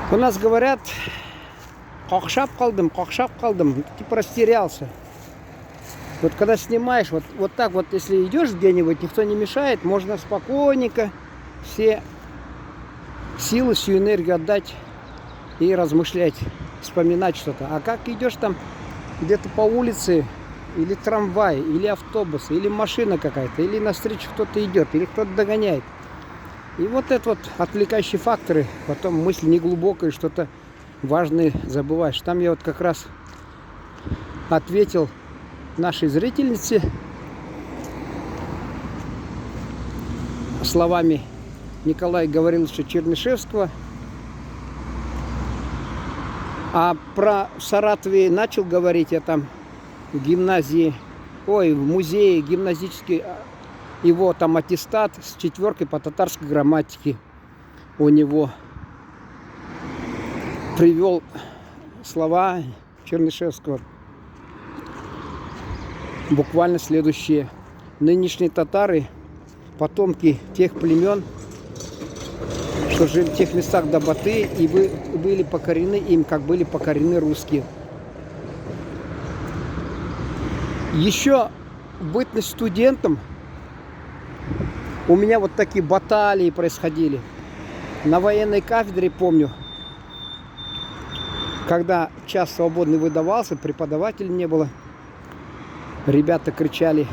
У нас говорят, кокшап калдым, типа растерялся. Вот когда снимаешь, вот так вот, если идешь где-нибудь, никто не мешает, можно спокойненько все силы, всю энергию отдать и размышлять, вспоминать что-то. А как идешь там где-то по улице, или трамвай, или автобус, или машина какая-то, или навстречу кто-то идет, или кто-то догоняет. И вот это вот отвлекающие факторы, потом мысль неглубокая, что-то важное забываешь. Там я вот как раз ответил нашей зрительнице словами Николая Гавриловича Чернышевского. А про Саратове начал говорить я там в гимназии, в музее гимназический, его там аттестат с 4 по татарской грамматике у него. Привел слова Чернышевского. Буквально следующие. Нынешние татары, потомки тех племен, что жили в тех местах до Баты, и были покорены им, как были покорены русские. Еще бытность студентом у меня вот такие баталии происходили. На военной кафедре, помню, когда час свободный выдавался, преподавателя не было, ребята кричали: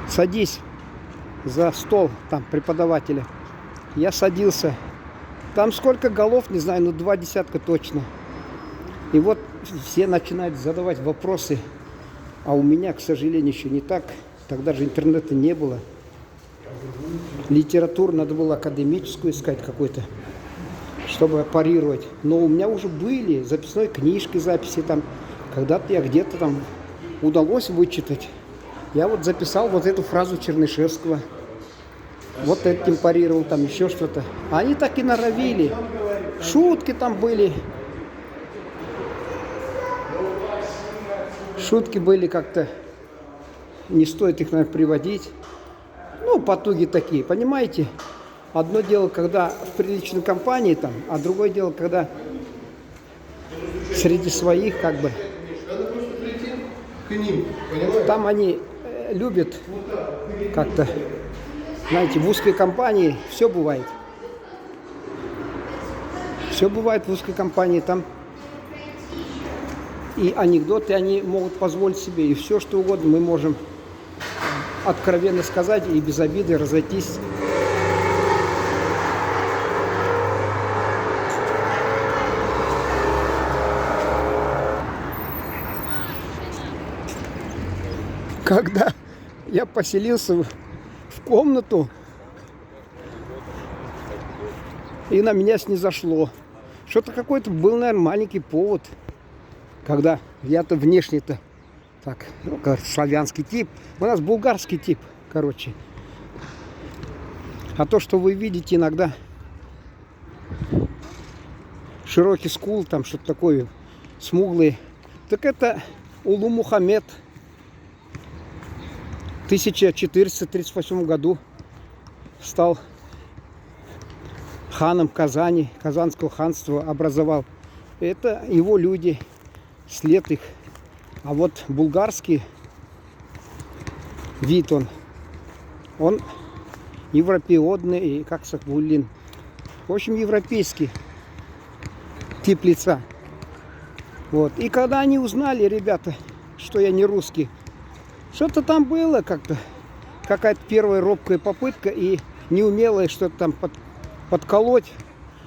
садись за стол там преподавателя. Я садился. Там сколько голов, не знаю, 2 десятка точно. И вот все начинают задавать вопросы. А у меня, к сожалению, еще не так. Тогда же интернета не было. Литературу надо было академическую искать какой-то, чтобы парировать. Но у меня уже были записной книжкой записи там. Когда-то я где-то там удалось вычитать. Я вот записал вот эту фразу Чернышевского. Вот этим парировал, там еще что-то. Они так и норовили. Шутки там были. Шутки были как-то, не стоит их, наверное, приводить. Потуги такие, понимаете? Одно дело, когда в приличной компании там, а другое дело, когда среди своих, как бы, там они любят как-то, знаете, в узкой компании все бывает. Все бывает в узкой компании, там и анекдоты они могут позволить себе, и все что угодно мы можем откровенно сказать и без обиды разойтись. Когда я поселился в комнату, и на меня снизошло. Что-то какой-то был, наверное, маленький повод, когда я-то внешне-то так, славянский тип. У нас булгарский тип, короче. А то, что вы видите иногда, широкий скул, там что-то такое, смуглый, так это Улу Мухаммед. В 1438 году стал ханом Казани, Казанского ханства образовал. Это его люди, след их. А вот булгарский вид он европеодный, как Сахбуллин. В общем, европейский тип лица. Вот. И когда они узнали, ребята, что я не русский, что-то там было как-то, какая-то первая робкая попытка и неумелая что-то там подколоть.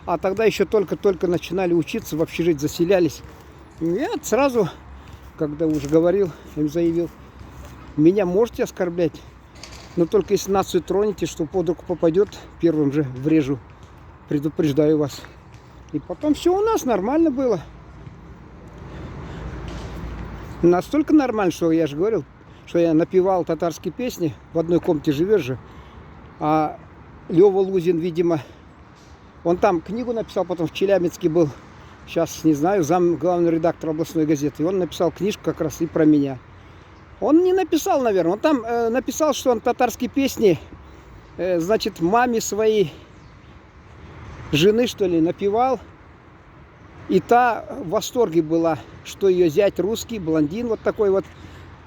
А тогда еще только-только начинали учиться, в общежитие заселялись. Я сразу, когда уже говорил, им заявил: меня можете оскорблять, но только если нацию тронете, что под руку попадет, первым же врежу, предупреждаю вас. И потом все у нас нормально было. Настолько нормально, что я же говорил, что я напевал татарские песни, в одной комнате живешь же, а Лёва Лузин, видимо, он там книгу написал, потом в Челябинске был, сейчас не знаю, зам главного редактора областной газеты, и он написал книжку как раз и про меня. Он не написал, наверное, он там написал, что он татарские песни, значит, маме своей жены, что ли, напевал. И та в восторге была, что ее зять русский, блондин вот такой вот,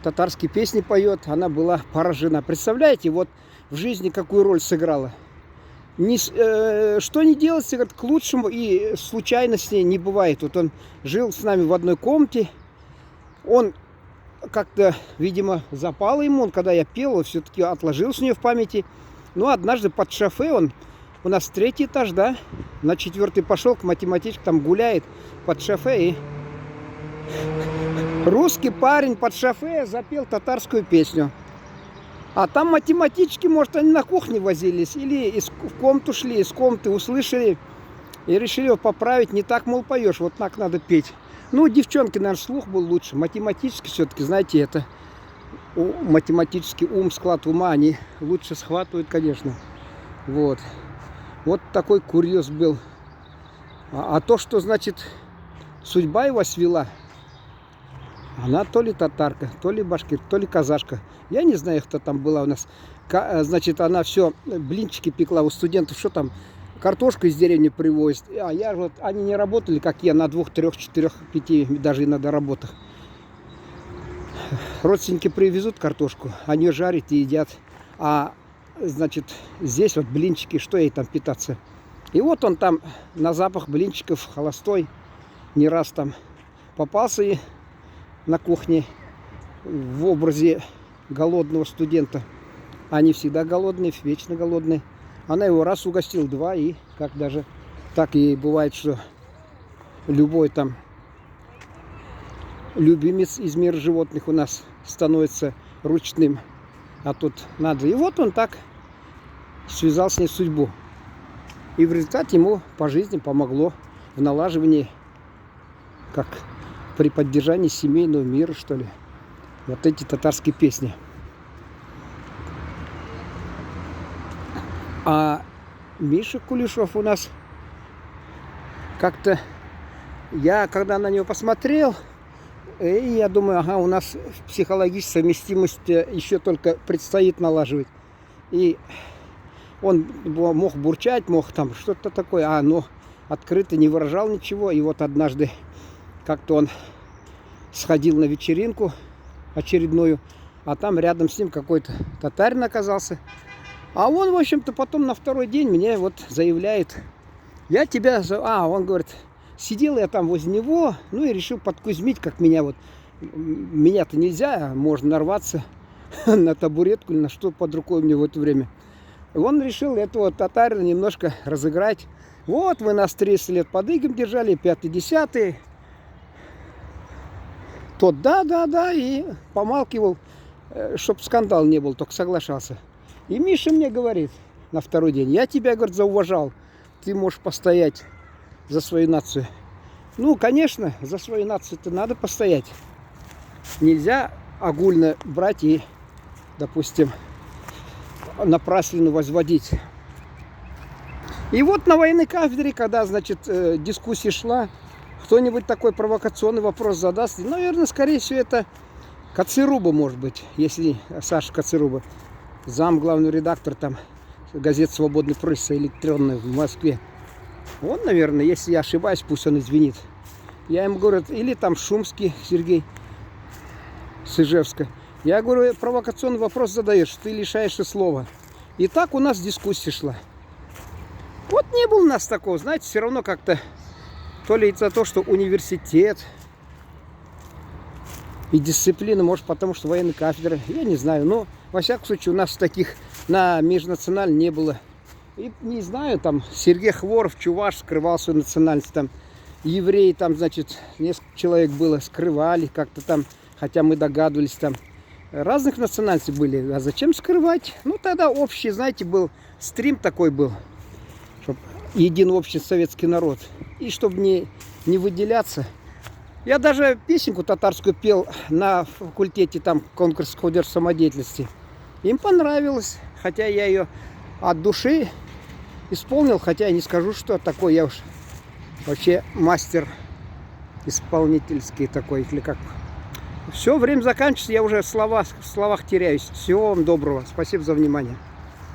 татарские песни поет. Она была поражена. Представляете, вот в жизни какую роль сыграла. Что не делается, говорит, к лучшему, и случайностей не бывает. Вот он жил с нами в одной комнате. Он как-то, видимо, запало ему, когда я пел, он все-таки отложился у нее в памяти. Но однажды под шофе он, у нас 3-й этаж, да, на 4-й пошел к математичке, там гуляет под шофе, и русский парень под шофе запел татарскую песню. А там математички, может, они на кухне возились, или в комнату шли, из комнаты услышали и решили его поправить. Не так, мол, поешь, вот так надо петь. Ну, девчонки, наверное, слух был лучше. Математически все-таки, знаете, это математический ум, склад ума, они лучше схватывают, конечно. Вот. Вот такой курьез был. А то, что, значит, судьба его свела, она то ли татарка, то ли башкир, то ли казашка. Я не знаю, кто там была у нас. Значит, она все, блинчики пекла у студентов, что там, картошку из деревни привозит. А я вот, они не работали, как я, на 2, 3, 4, 5, даже иногда работах. Родственники привезут картошку, они жарят и едят. А, значит, здесь вот блинчики, что ей там питаться? И вот он там на запах блинчиков холостой не раз там попался и на кухне в образе голодного студента. Они всегда голодные, вечно голодные. Она его раз угостила, 2, и как даже так и бывает, что любой там любимец из мира животных у нас становится ручным. А тут надо. И вот он так связал с ней судьбу. И в результате ему по жизни помогло в налаживании, как при поддержании семейного мира, что ли. Вот эти татарские песни. А Миша Кулешов у нас как-то, я когда на него посмотрел, и я думаю, ага, у нас психологическая совместимость еще только предстоит налаживать. И он мог бурчать, мог там что-то такое, но открыто не выражал ничего. И вот однажды как-то он сходил на вечеринку очередную, а там рядом с ним какой-то татарин оказался. А он, в общем-то, потом на второй день мне вот заявляет, я тебя... он говорит, сидел я там возле него, ну и решил подкузмить, как меня вот... Меня-то нельзя, можно нарваться на табуретку или на что под рукой мне в это время. Он решил этого татарина немножко разыграть. Вот вы нас 30 лет под игом держали, 5-й, 10-й. Тот да, и помалкивал, чтоб скандал не был, только соглашался. И Миша мне говорит на второй день, я тебя, говорит, зауважал, ты можешь постоять за свою нацию. Ну, конечно, за свою нацию-то надо постоять. Нельзя огульно брать и, допустим, напраслину возводить. И вот на военной кафедре, когда, значит, дискуссия шла, кто-нибудь такой провокационный вопрос задаст, наверное, скорее всего, это Кацируба, может быть, если Саша Кацируба, зам главный редактор там газет «Свободной прессы» электронной в Москве. Он, наверное, если я ошибаюсь, пусть он извинит. Я ему говорю, или там Шумский Сергей с Ижевска. Я говорю, провокационный вопрос задаешь, ты лишаешься слова. И так у нас дискуссия шла. Вот не было у нас такого, знаете, все равно как-то, то ли из-за того, что университет и дисциплина, может, потому что военная кафедра, я не знаю, но, во всяком случае, у нас таких на межнациональном не было. И не знаю, там Сергей Хворов, чуваш, скрывал свою национальность, там евреи, там, значит, несколько человек было, скрывали как-то там, хотя мы догадывались, там разных национальностей были, а зачем скрывать? Ну, тогда общий, знаете, был, стрим такой был, чтобы един общий советский народ, и чтобы не выделяться. Я даже песенку татарскую пел на факультете, там, конкурс художественной самодеятельности. Им понравилось, хотя я ее от души исполнил, хотя я не скажу, что такой я уж вообще мастер исполнительский такой, или как. Все, время заканчивается, я уже в словах теряюсь. Всего вам доброго, спасибо за внимание.